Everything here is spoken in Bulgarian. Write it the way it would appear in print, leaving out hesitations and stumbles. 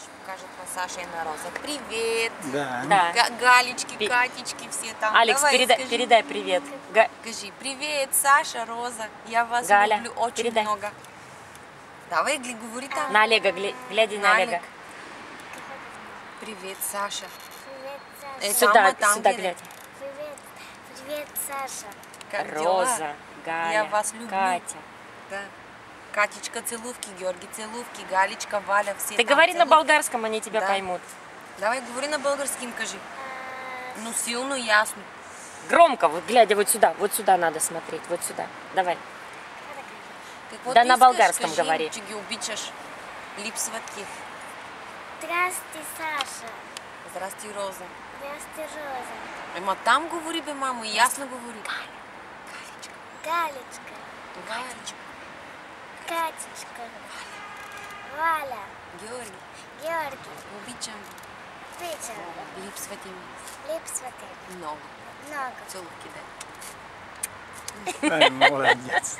ще покажат на Саша и на Роза. Привет! Да. Галечки, Катечки, все там. Алекс, Давай, передай привет. Скажи, привет, Саша, Роза. Я вас Галя, люблю очень передай. много. Давай, говори там. На Олега, глядя на Олега. Привет, Саша. Привет, Саша. Сюда глядь. Привет, Саша. Как дела? Роза, Галя, Я вас люблю. Катя. Да. Катечка, целувки, Георгий, целувки, Галечка, Валя, все Ты там говори на целувки. болгарском, они тебя Да. поймут. Давай, говори на болгарским, кажи. Ну, сильно, ясно. Громко, вот глядя вот сюда надо смотреть, вот сюда. Давай. Какво Да ти на искаш? българском Кажи, говори. че ги обичаш. Липсват ти. Здрасти, Саша. Здрасти, Роза. Здрасти, Роза. Ема там говори, бе, мамо, и ясно говори. Галечка. Галечка. Катечка. Валя. Георги, Георгий. обичам. Петя. Липсват им Липсвате. много. Много. Целувки, да. Молодец.